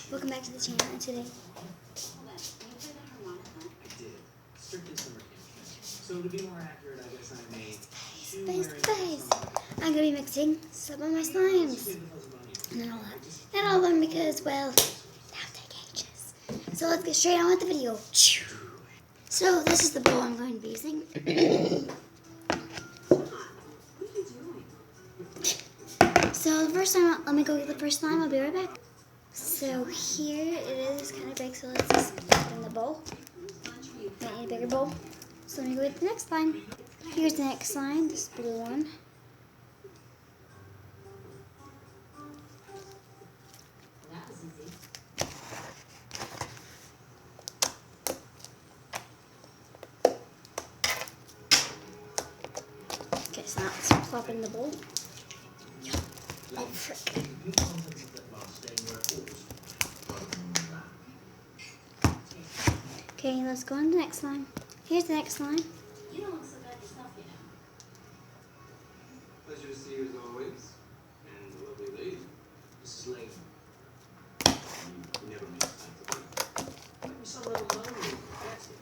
Welcome back to the channel, and today So to be more accurate, I guess I made face. I'm gonna be mixing some of my slimes and all of them because, well, now they're cages. So let's get straight on with the video. So this is the bowl I'm going to be using. So the first time, let me go get the first slime. I'll be right back. So here it is, kind of big. So let's just put it in the bowl. I need a bigger bowl. So let me go get the next slime. Here's the next slime, this blue one. Okay, so now let's plop in the bowl. Oh, frick. Okay, let's go on to the next slime. Here's the next slime. You don't look so bad yourself, you know. Pleasure to see you as always. And the lovely lady, Mrs. Lane. You never miss time to work. Might be some little lonely. That's it.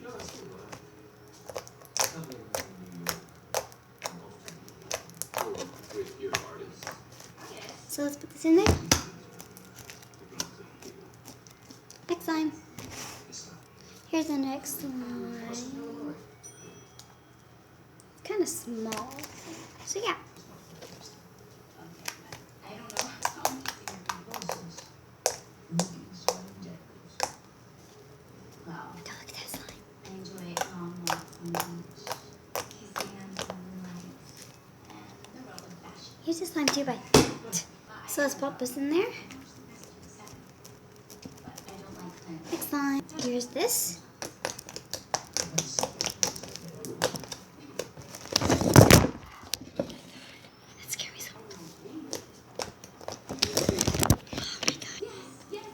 No, that's too bad. Something about New York. Or with your artist. So let's put this in there. Next slime. Here's the next one. It's kind of small. So yeah. I don't know how Wow. Don't look at that slime. I enjoy long walks on the beach, kissing on sunlight, and the world of fashion. Here's the slime too, bye. So let's pop this in there. But I don't like plants. Next slime. Here's this. That scared me so. Oh my god. Yes.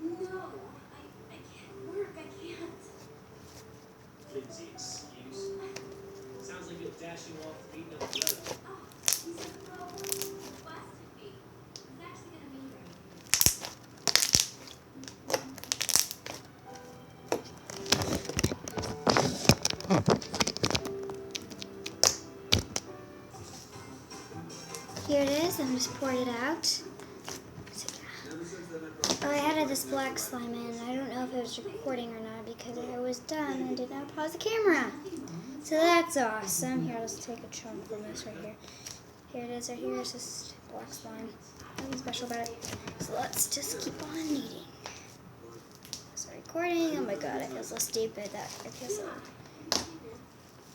No, I can't work. I can't. Flimsy excuse. Sounds like you're dashing off beating up the weather. Oh, he's a pro. Blasted me. He's actually gonna be here. Here it is. I'm just pouring it out. So, yeah. Oh, I added this black slime in. I don't know if it was recording or not because I was done and did not pause the camera. So that's awesome. Here, let's take a chunk from this right here. Here it is right here. It's just black slime. Nothing special about it. So let's just keep on kneading. So recording. Oh my god, I feel so stupid. That I feel so.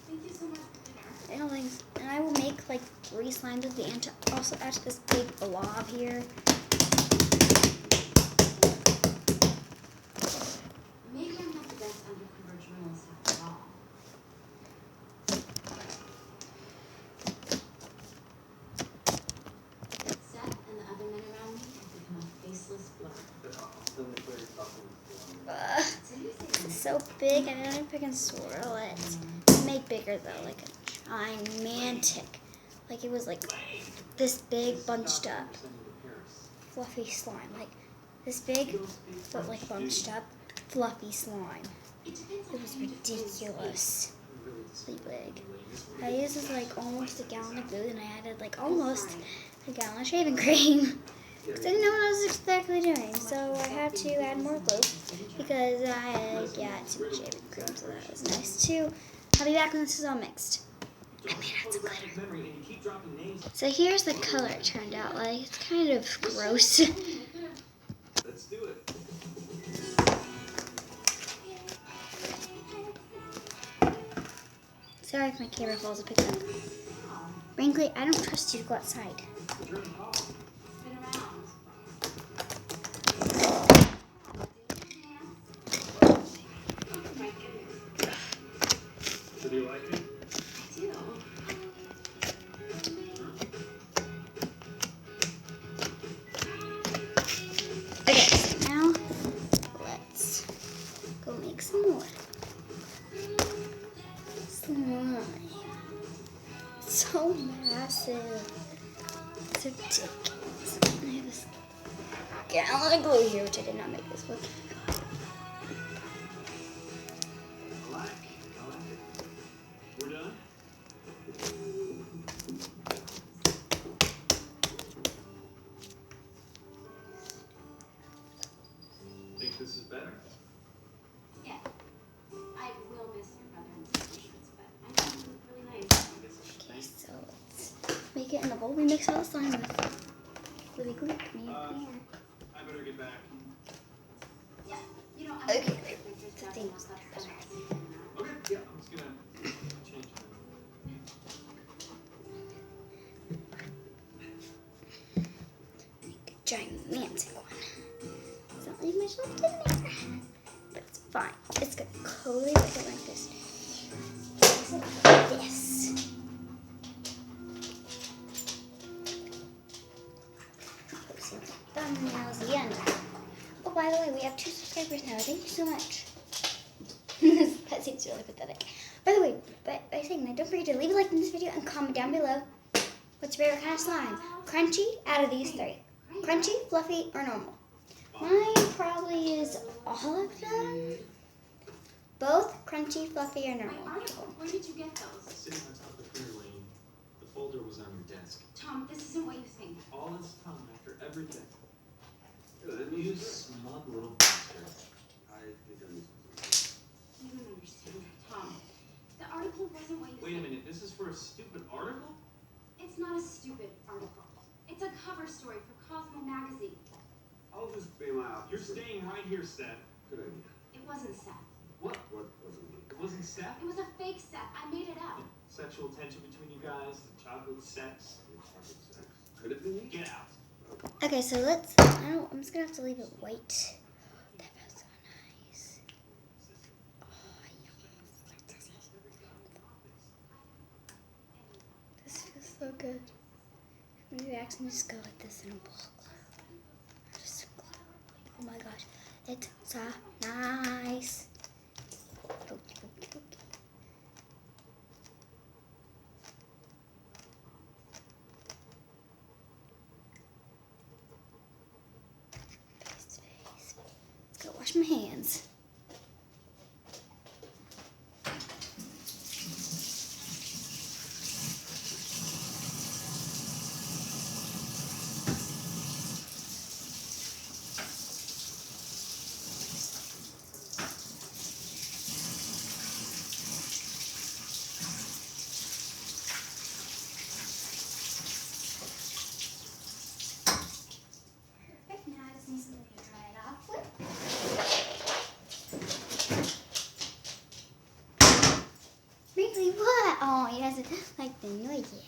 Thank you so much for dinner. I don't think, and I will make like 3 slimes at the end to also add to this big blob here. Maybe I'm not the best undercover journalist after all. Seth and the other men around me have become a faceless blur. So you say It's so big, I don't know if I can swirl it. Make bigger though, like a gigantic. Like it was like this big bunched up fluffy slime. Like this big, but like bunched up fluffy slime. It was ridiculously big. I used this like almost a gallon of glue and I added like almost a gallon of shaving cream. Because I didn't know what I was exactly doing. So I had to add more glue because I got too much shaving cream. So that was nice too. I'll be back when this is all mixed. I made out some glitter. So here's the color it turned out like. It's kind of gross. Let's do it. Sorry if my camera falls a pick up. Frankly, I don't trust you to go outside. it's been around. So do you like it? I do. Okay, now let's go make some more slime. It's so massive. It's ridiculous. I gallon of glue here, which I did not make this one. I like it. We're done? Think this is better? Yeah. I will miss your brother and sister shirts, but I think you look really nice. I guess I should Okay, thank so let's make it in the bowl we mix all the slime with. Gluey glue, come here, come here. I better get back. Yeah. You know, Okay, there's the nothing thing else was that's there. Okay, yeah, I'm just gonna change Gigantic one. Does not leave much left in there. But it's fine. It's gonna coat it like this. Like this. Put some thumbnails again. Oh, by the way, we have 2 subscribers now. Thank you so much. That seems really pathetic. By the way, by saying that, don't forget to leave a like in this video and comment down below. What's your favorite kind of slime? Crunchy out of these 3. Crunchy, fluffy, or normal? Mine probably is all of them. Both crunchy, fluffy, or My normal. article, where did you get those? Sitting on top of the printer lane. The folder was on your desk. Tom, this isn't what you think. All this time after everything. You smug little bastard. I think I'm You don't understand, Tom. The article wasn't what you Wait a think. minute, this is for a stupid article? It's not a stupid article. It's a cover story for Cosmo magazine. I'll just pay my office. You're staying right here, Seth. Good idea. It wasn't Seth. What? What wasn't it? It wasn't Seth? It was a fake Seth. I made it up. Sexual tension between you guys, the chocolate sex. Sex. Could it be me? Get out. Okay, so let's. I'm just gonna have to leave it white. That feels so nice. Oh, this feels so good. Maybe I can just go like this in a ball glue. Just glue. Oh my gosh, it's so nice. Pokey, pokey, pokey. Face, face. Let's go wash my hands. Perfect. Now I just need something to dry it off with. Wrinkly, what? Oh, he doesn't like the noises.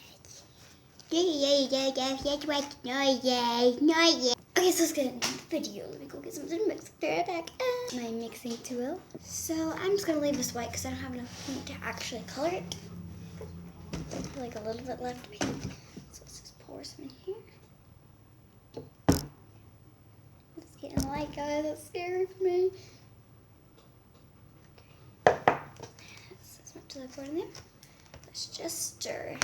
Yeah, that's what the noises. Okay, so let's get into the video. Let me go get something to mix. Be right back. My mixing tool. So I'm just gonna leave this white because I don't have enough paint to actually color it. Like a little bit left paint. So let's just pour some in here. It's getting light, guys. That's scary for me. Okay. That's as much as I put in there. Let's just stir.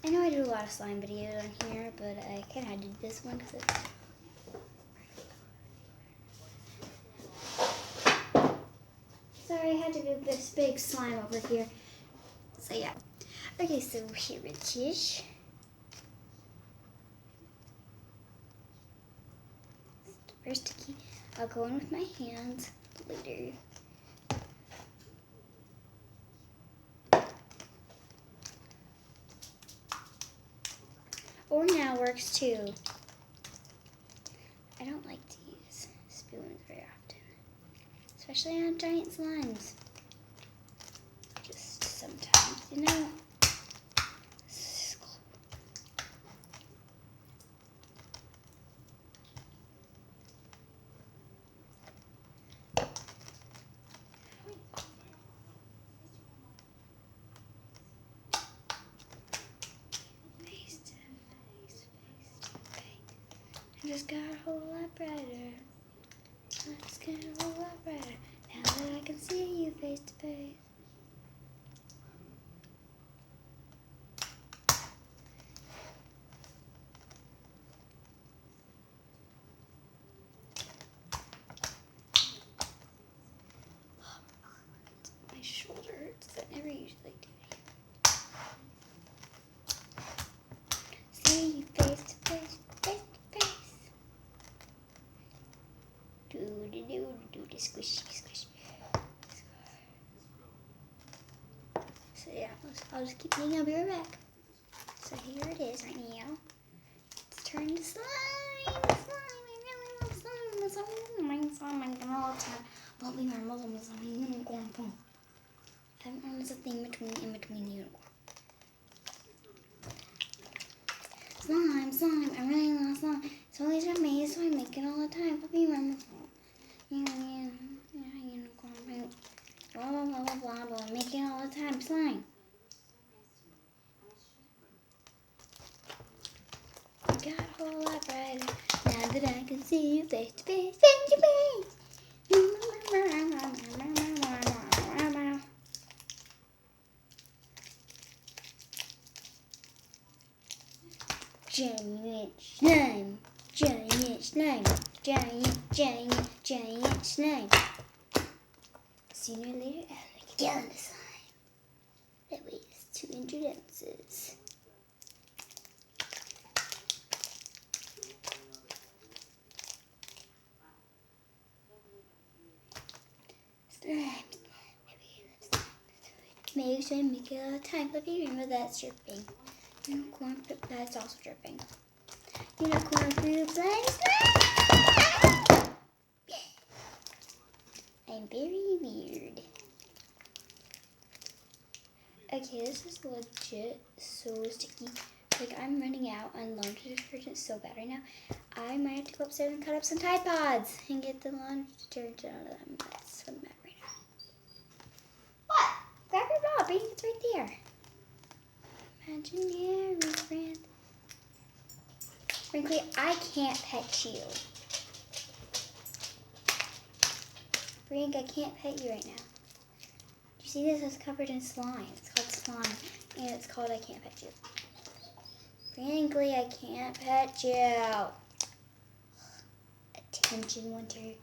I know I do a lot of slime videos on here, but I kind of did this one because it's. Sorry, I had to move this big slime over here. So yeah. Okay, so here it is. Very sticky. I'll go in with my hands later. Or now works too. I don't like to use spoons very often, especially on giant slimes. Just sometimes, you know. I just got a whole lot brighter. I just got a whole lot brighter. Now that I can see you face to face. squishy, squishy. So yeah, I'll just keep eating. I'll be right back. So here it is right now. Let's turn to slime. Slime. I really love slime. Slime. I'm gonna all the time. Bubbly marbles. I'm a unicorn. I haven't learned a thing in between unicorn. Slime. I really love slime. So these are made, so I make it all the time. Bubbly marbles. Unicorn. Blah blah blah blah blah blah. I make it all the time. Slime. I got a whole lot brighter now that I can see you face to face. Giant slime. Sooner or later, I'll make a gallon of slime. That weighs 200 ounces. Make sure to make it all the time. But remember that's dripping. Unicorn poop, that's also dripping. Unicorn poop, slime. I'm very weird. Okay, this is legit so sticky. Like, I'm running out on laundry detergent so bad right now. I might have to go upstairs and cut up some Tide Pods and get the laundry detergent out of them. That's what I'm at right now. What? Grab your ball, baby. It's right there. Imaginary friend. Frankly, I can't pet you. Frank, I can't pet you right now. You see this is covered in slime. It's called slime. And it's called I can't pet you. Frankly, I can't pet you. Attention, Winter.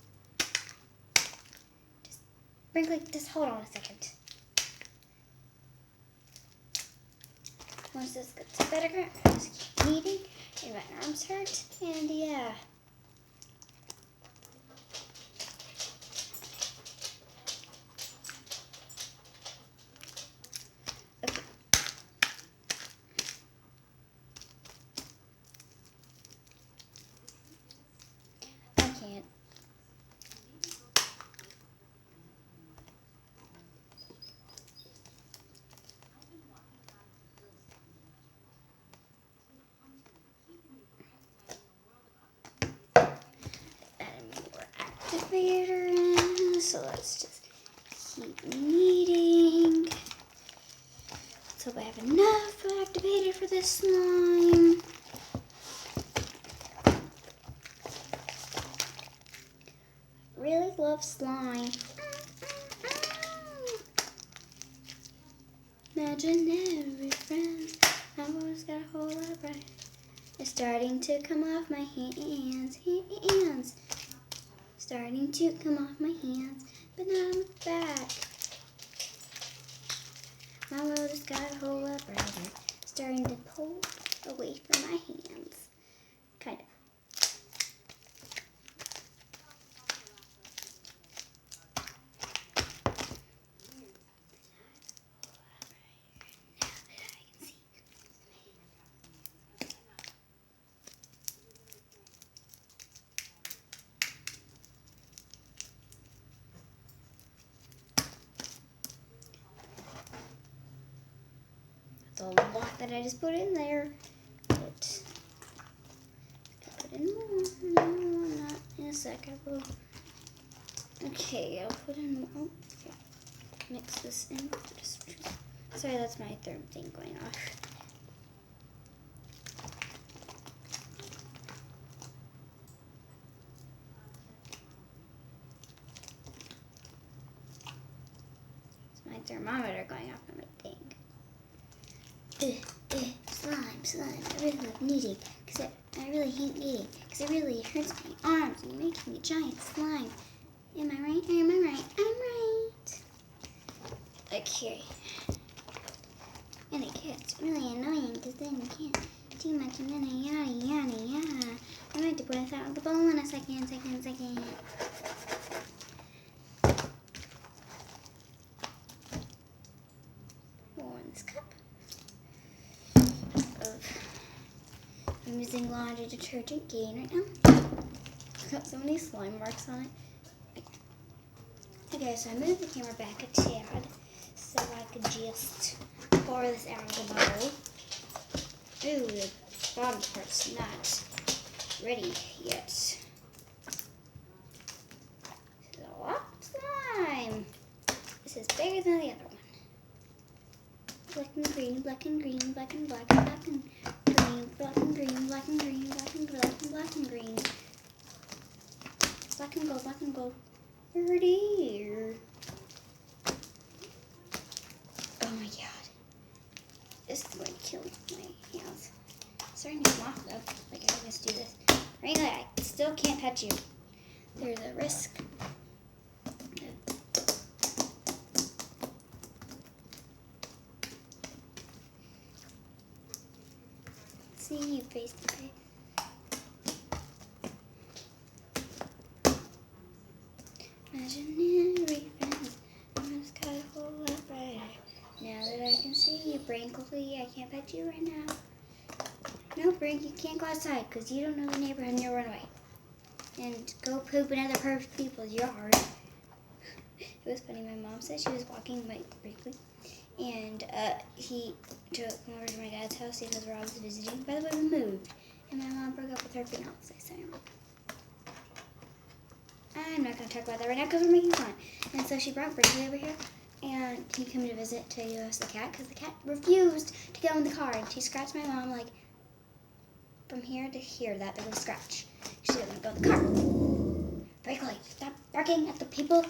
Frankly, just hold on a second. Once this gets better, I just keep kneading, and my arms hurt, and yeah. Okay. I can't. Activator in, so let's just keep kneading. Let's hope I have enough activator for this slime. Really love slime. Imaginary friends, I've always got a whole lot right. It's starting to come off my hands. Starting to come off my hands, but now I'm back. My world has got a whole lot brighter. Starting to pull away from my hands. Kind of. A lot that I just put in there, but I'll put in more, not in a sec. I will. Okay, I'll put in more. Okay. Mix this in. Sorry, that's my third thing going off. It's my thermometer going off on my thing. Slime. I really love kneading, because I really hate kneading, because it really hurts my arms and making a giant slime. Am I right? I'm right. Okay. And it gets really annoying, because then you can't do much, and then yada. I'm going to put this out of the bowl in a second. I'm using laundry detergent Gain right now. Got so many slime marks on it. Okay, so I moved the camera back a tad so I could just pour this out of the bottle. Ooh, the bottom part's not ready yet. This is a lot of slime. This is bigger than the other one. Black and green, black and green, black and black, black and green, black and green, black and green, black and black and black and green. Black and gold, black and gold. Pretty. Oh my god. This is going to kill my hands. Starting to come off though. Like I always do this. Right now, I still can't touch you. There's a risk. See you face to face. Imaginary friends, I'm just got a whole lot brighter. Now that I can see you, Brinkley, I can't pet you right now. No, Brink, you can't go outside because you don't know the neighborhood and you'll run away. And go poop in other people's yard. It was funny, my mom said she was walking my Brinkley. And he took me over to my dad's house because Rob was visiting. By the way, we moved. And my mom broke up with her fiance, so I'm not going to talk about that right now because we're making fun. And so she brought Brinkley over here. And he came to visit to us the cat because the cat refused to go in the car. And she scratched my mom like from here to here, that big of a scratch. She didn't want to go in the car. Brinkley, stop barking at the people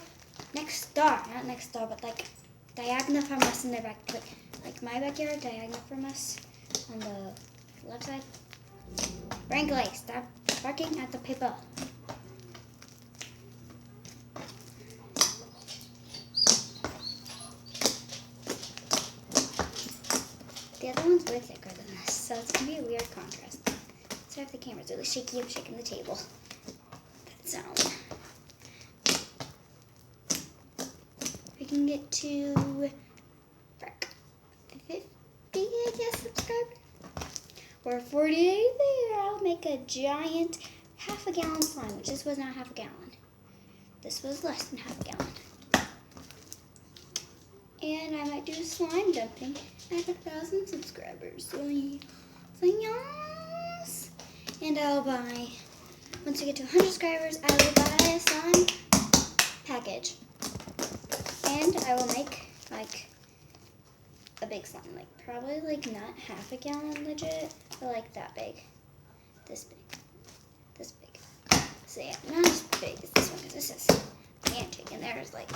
next door. Not next door, but like diagonal from us in their back. Like my backyard, diagonal from us on the left side. Brinkley, stop barking at the people. The other one's way thicker than this, so it's going to be a weird contrast. So if the camera's really shaky, I'm shaking the table. That sound. We can get to 50, I guess, subscribers. Or 48 there. I'll make a giant half-a-gallon slime, which this was not half a gallon. This was less than half a gallon. And I might do slime dumping at 1,000 subscribers. So yes. And I'll buy, once we get to 100 subscribers, I will buy a slime package. And I will make like a big slime, like probably like not half a gallon legit, but like that big. This big. This big. So yeah, not as big as this one because this is gigantic and there's like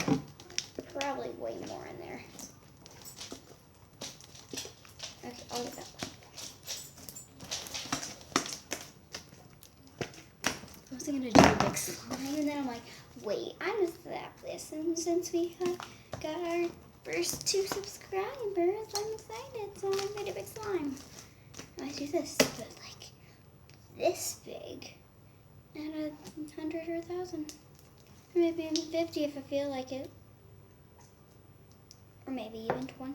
probably way more in there. Okay, I'll get that one. I was thinking to do a big slime, and then I'm like, wait, I missed that this. And since we got our first 2 subscribers, I'm excited, so I'm going to do a big slime. I do this, but like this big, and 100 or 1,000. Or maybe even 50 if I feel like it. Or maybe even 20.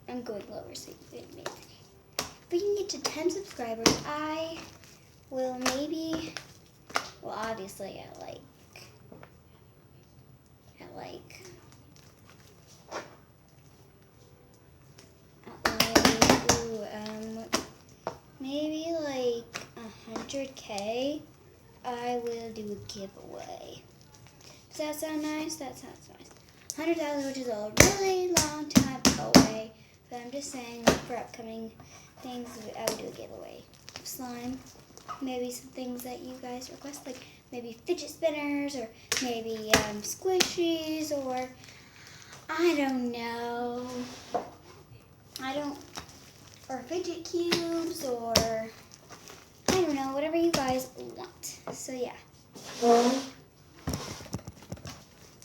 I'm going lower, so maybe. If we can get to 10 subscribers, I will maybe, well, obviously at maybe like 100K, I will do a giveaway. Does that sound nice? That sounds nice. 100,000, which is a really long time away. But I'm just saying, for upcoming things, I would do a giveaway. Slime, maybe some things that you guys request, like maybe fidget spinners, or maybe squishies, or I don't know. Or fidget cubes, or I don't know, whatever you guys want. So yeah.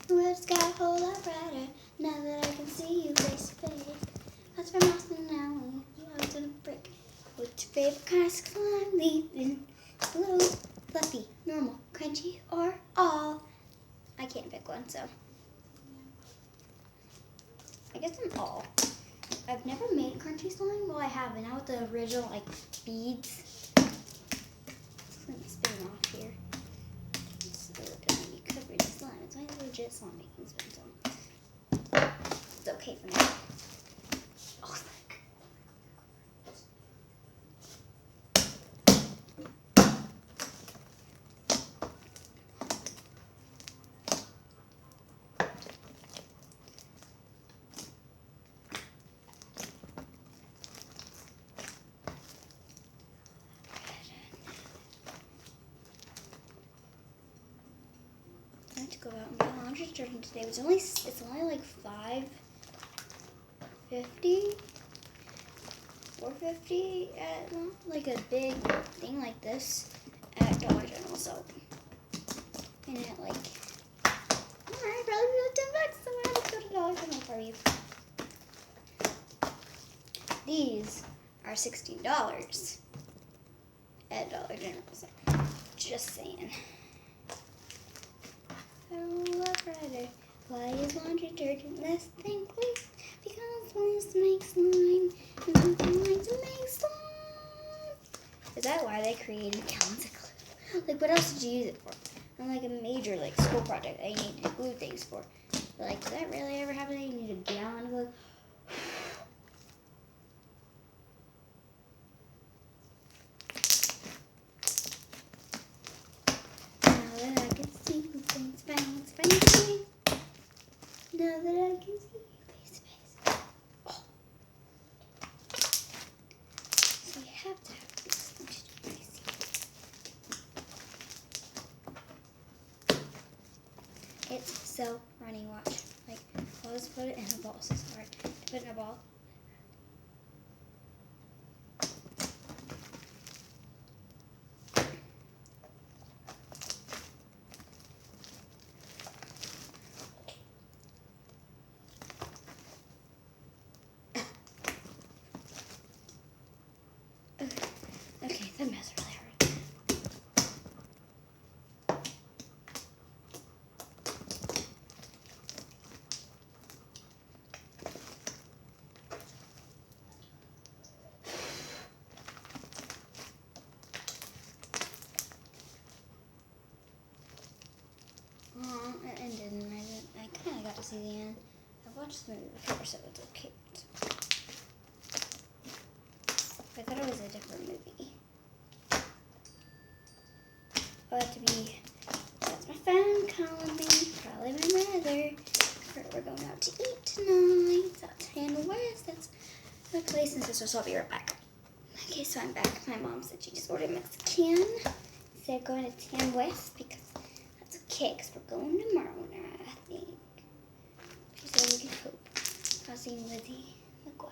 World's got a whole lot brighter now that I can see you face to face. That's from Austin now, I was in a brick. What's your favorite kind of slime? Leaving blue, fluffy, normal, crunchy, or all? I can't pick one, so I guess I'm all. I've never made crunchy slime. Well, I have, and now with the original like beads. Let me spin it off here. It's gonna be covered in slime. It's my legit slime making spin. It's okay for me. Oh, I have to go out and buy laundry detergent today. It's only like $5.50, $4.50 at like a big thing like this at Dollar General. So, and at like, alright, probably be like $10. So I have to go to Dollar General for you. These are $16 at Dollar General. So, just saying. Brother, why is laundry detergent less than clean? Because boys make slime, and something like to make slime. Is that why they created gallons of glue? Like, what else did you use it for? On like a major like school project that you need to glue things for. But, like, does that really ever happen? You need a gallon of glue. Now that I can see things, bounce, bounce, bounce. Now that I can see face to face. Oh. So you have to have this thing to do crazy. It's so running, watch. Like, I'll just put it in a ball. So sorry. Put it in a ball. Okay, that mess really hurt. It ended, and I kind of got to see the end. I've watched the movie before, so it's okay. I thought it was a different movie. But to be, that's my phone calling me. Probably my mother. We're going out to eat tonight. It's out to Tan West. That's my place and sister, so I'll be right back. Okay, so I'm back. My mom said she just ordered Mexican. Instead of going to Tan West because that's okay, because we're going tomorrow night, I think. She said we can hope. I'll see Lizzie McGuire.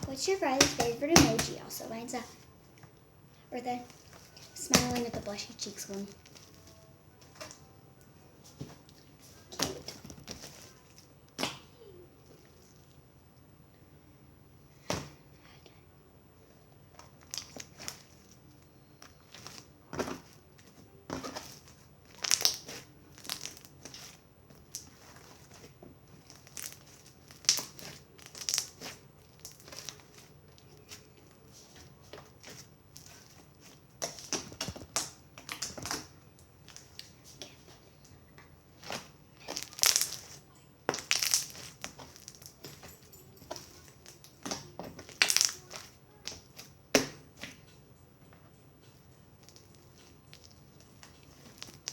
What's your Riley's favorite emoji? Also, mine's or the smiling with the blushy cheeks one. Can't wait.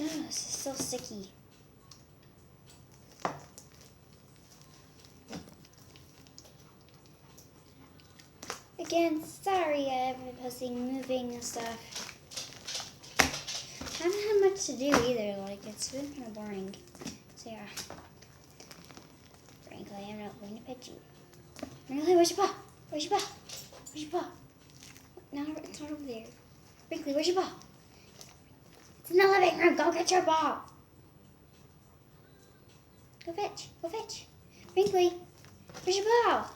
Oh, this is so sticky. Again, sorry I've been posting moving and stuff. Haven't had much to do either, like it's been kind of boring. So yeah. Frankly, I'm not going to pet you. Frankly, where's your paw? Where's your paw? Where's your paw? No, it's not over there. Brinkley, where's your ball? It's in the living room. Go get your ball. Go fetch. Go fetch. Brinkley, where's your ball?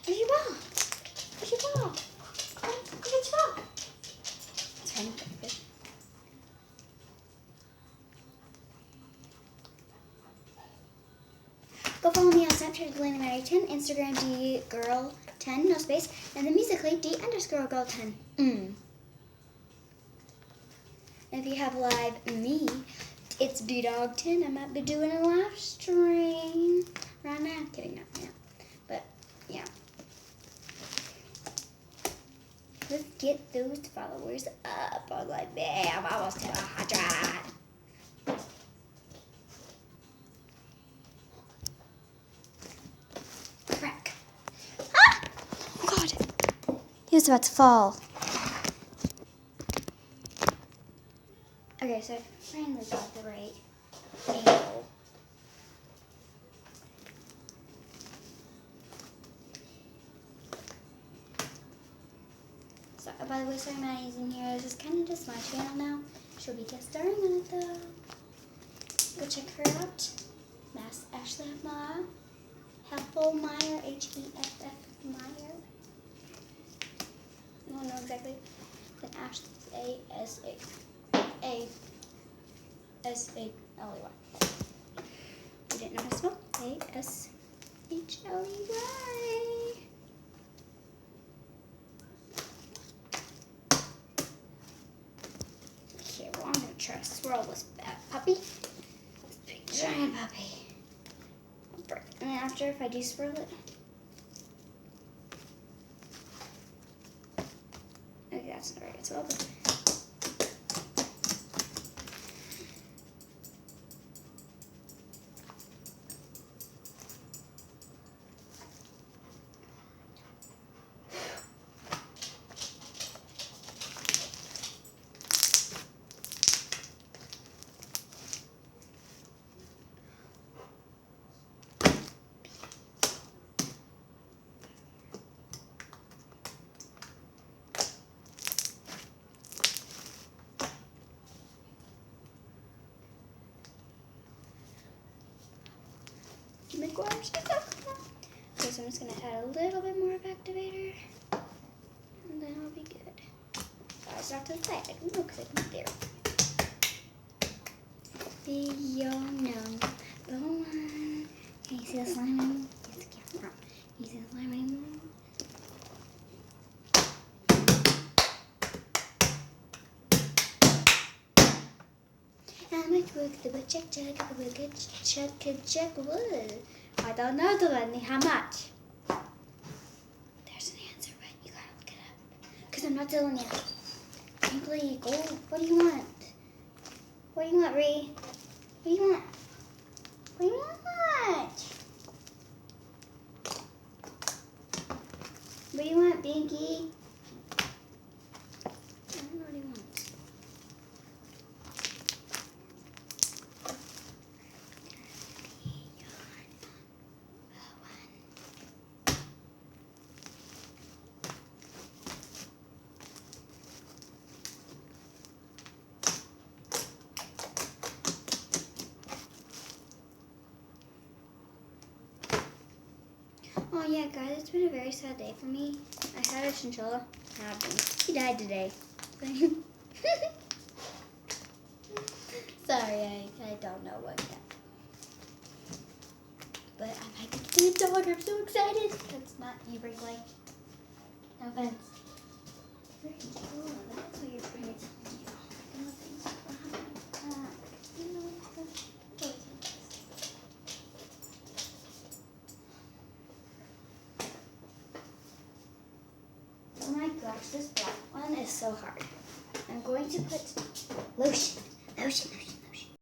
Where's your ball? Where's your ball? Go get your ball. Snapchat Delaney Mary 10, Instagram D Girl 10, no space, and then Musical.ly D_Girl 10. And if you have live me, it's D-Dog 10. I might be doing a live stream right now. Kidding, not now. But yeah. Let's get those followers up. I was like, bam, almost to 100. Crack. Ah! Oh God. He was about to fall. Okay, so I finally got the right angle. So, by the way, sorry I'm not using here. This is kind of just my channel now. She'll be guest starring on it though. Go check her out. Mass Ashley Meyer. Heffelmeyer, H-E-F-F Meyer. You won't know exactly. Then Ashley, A-S-A-A-S-A-L-E-Y. You didn't know how to spell? A-S-H-L-E-Y. Okay, well, I'm going to try to swirl this bad puppy. This big giant puppy. And then after, if I do swirl it. Okay, that's not right. It's well done. Make worms. Okay, so I'm just going to add a little bit more of activator. And then I'll be good. So I start to the side. I don't know because I didn't there. Be yo no. The one. Can you see the slime anymore? Yes, the camera. Can you see the slime anymore? How much work the wood check check the wood check wood? I don't know the money. How much? There's an answer, but you gotta look it up. Cause I'm not telling you. Simply go. What do you want? What do you want, Ree? What do you want? What do you want? What do you want, Binky? I don't know what he wants. Oh yeah, guys, it's been a very sad day for me. I had a chinchilla. He died today. Sorry, I don't know what yet. But I might get to the dog. I'm so excited. That's not you, Brinkley. No offense. Very cool. That's what you're trying to tell me. No things will happen. You know what's Oh my gosh, this black one is so hard. I'm going to put lotion.